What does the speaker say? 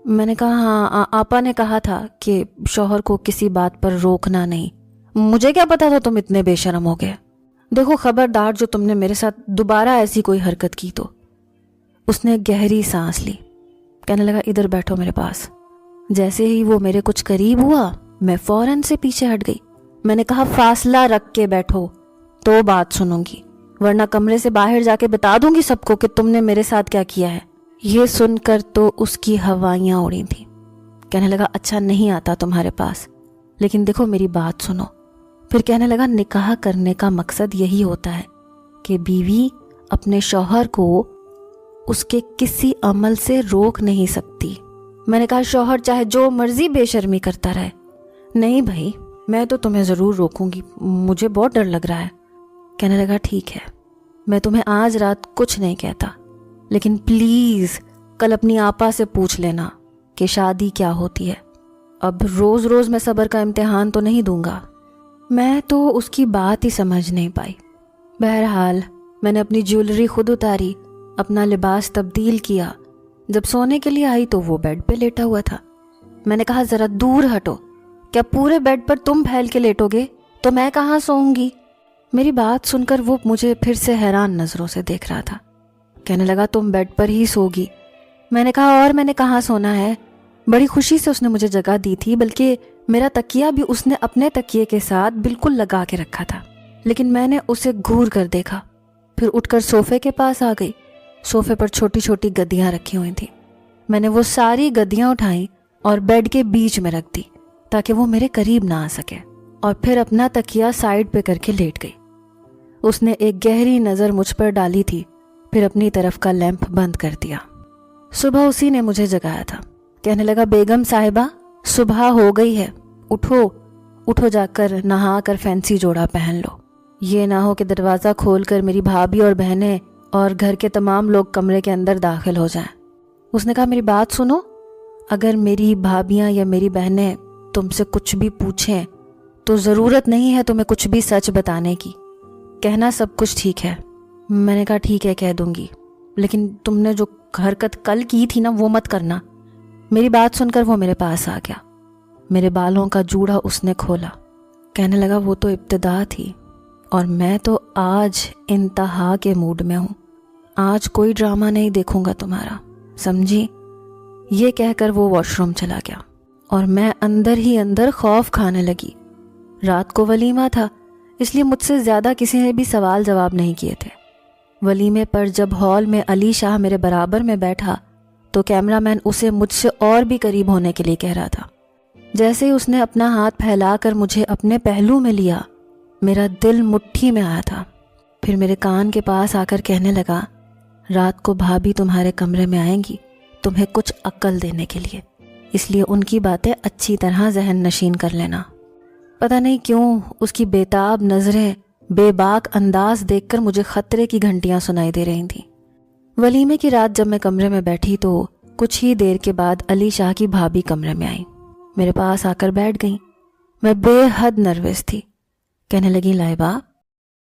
میں نے کہا ہاں، آپا نے کہا تھا کہ شوہر کو کسی بات پر روکنا نہیں. مجھے کیا پتا تھا تم اتنے بے شرم ہو گئے. دیکھو خبردار جو تم نے میرے ساتھ دوبارہ ایسی کوئی حرکت کی تو. اس نے گہری سانس لی. کہنے لگا ادھر بیٹھو میرے پاس. جیسے ہی وہ میرے کچھ قریب ہوا میں فوراً سے پیچھے ہٹ گئی. میں نے کہا فاصلہ رکھ کے بیٹھو تو بات سنوں گی، ورنہ کمرے سے باہر جا کے بتا دوں گی سب کو کہ تم نے میرے ساتھ کیا کیا ہے. یہ سن کر تو اس کی ہوائیاں اڑی تھیں. کہنے لگا اچھا نہیں آتا تمہارے پاس، لیکن دیکھو میری بات سنو. پھر کہنے لگا نکاح کرنے کا مقصد یہی ہوتا ہے کہ بیوی اپنے شوہر کو اس کے کسی عمل سے روک نہیں سکتی. میں نے کہا شوہر چاہے جو مرضی بے شرمی کرتا رہے. نہیں بھائی میں تو تمہیں ضرور روکوں گی، مجھے بہت ڈر لگ رہا ہے. کہنے لگا ٹھیک ہے، میں تمہیں آج رات کچھ نہیں کہتا، لیکن پلیز کل اپنی آپا سے پوچھ لینا کہ شادی کیا ہوتی ہے. اب روز روز میں صبر کا امتحان تو نہیں دوں گا. میں تو اس کی بات ہی سمجھ نہیں پائی. بہرحال میں نے اپنی جیولری خود اتاری، اپنا لباس تبدیل کیا. جب سونے کے لیے آئی تو وہ بیڈ پہ لیٹا ہوا تھا. میں نے کہا ذرا دور ہٹو، کیا پورے بیڈ پر تم پھیل کے لیٹو گے تو میں کہاں سوؤں گی؟ میری بات سن کر وہ مجھے پھر سے حیران نظروں سے دیکھ رہا تھا. کہنے لگا تم بیڈ پر ہی سوگی. میں نے کہا اور میں نے کہاں سونا ہے. بڑی خوشی سے اس نے مجھے جگہ دی تھی، بلکہ میرا تکیہ بھی اس نے اپنے تکیے کے ساتھ بالکل لگا کے رکھا تھا. لیکن میں نے اسے گھور کر دیکھا، پھر اٹھ کر صوفے کے پاس آ گئی. صوفے پر چھوٹی چھوٹی گدیاں رکھی ہوئی تھیں. میں نے وہ ساری گدیاں اٹھائیں اور بیڈ کے بیچ میں رکھ دی تاکہ وہ میرے قریب نہ آ سکے، اور پھر اپنا تکیہ سائیڈ پہ کر کے لیٹ گئی. اس نے ایک گہری نظر مجھ پر ڈالی تھی، پھر اپنی طرف کا لیمپ بند کر دیا. صبح اسی نے مجھے جگایا تھا. کہنے لگا بیگم صاحبہ صبح ہو گئی ہے، اٹھو اٹھو، جا کر نہا کر فینسی جوڑا پہن لو. یہ نہ ہو کہ دروازہ کھول کر میری بھابھی اور بہنیں اور گھر کے تمام لوگ کمرے کے اندر داخل ہو جائیں. اس نے کہا میری بات سنو، اگر میری بھابیاں یا میری بہنیں تم سے کچھ بھی پوچھیں تو ضرورت نہیں ہے تمہیں کچھ بھی سچ بتانے کی، کہنا سب کچھ ٹھیک ہے. میں نے کہا ٹھیک ہے کہہ دوں گی، لیکن تم نے جو حرکت کل کی تھی نا وہ مت کرنا. میری بات سن کر وہ میرے پاس آ گیا. میرے بالوں کا جوڑا اس نے کھولا. کہنے لگا وہ تو ابتدا تھی، اور میں تو آج انتہا کے موڈ میں ہوں. آج کوئی ڈرامہ نہیں دیکھوں گا تمہارا، سمجھی؟ یہ کہہ کر وہ واش روم چلا گیا، اور میں اندر ہی اندر خوف کھانے لگی. رات کو ولیمہ تھا، اس لیے مجھ سے زیادہ کسی نے بھی سوال جواب نہیں کیے تھے. ولیمے پر جب ہال میں علی شاہ میرے برابر میں بیٹھا تو کیمرہ مین اسے مجھ سے اور بھی قریب ہونے کے لیے کہہ رہا تھا. جیسے ہی اس نے اپنا ہاتھ پھیلا کر مجھے اپنے پہلو میں لیا، میرا دل مٹھی میں آیا تھا. پھر میرے کان کے پاس آ کر کہنے لگا رات کو بھابھی تمہارے کمرے میں آئیں گی تمہیں کچھ عقل دینے کے لیے، اس لیے ان کی باتیں اچھی طرح ذہن نشین کر لینا. پتہ نہیں کیوں اس کی بیتاب نظریں، بے باک انداز دیکھ کر مجھے خطرے کی گھنٹیاں سنائی دے رہی تھیں. ولیمے کی رات جب میں کمرے میں بیٹھی تو کچھ ہی دیر کے بعد علی شاہ کی بھابھی کمرے میں آئی. میرے پاس آ کر بیٹھ گئیں. میں بے حد نروس تھی. کہنے لگی لائبہ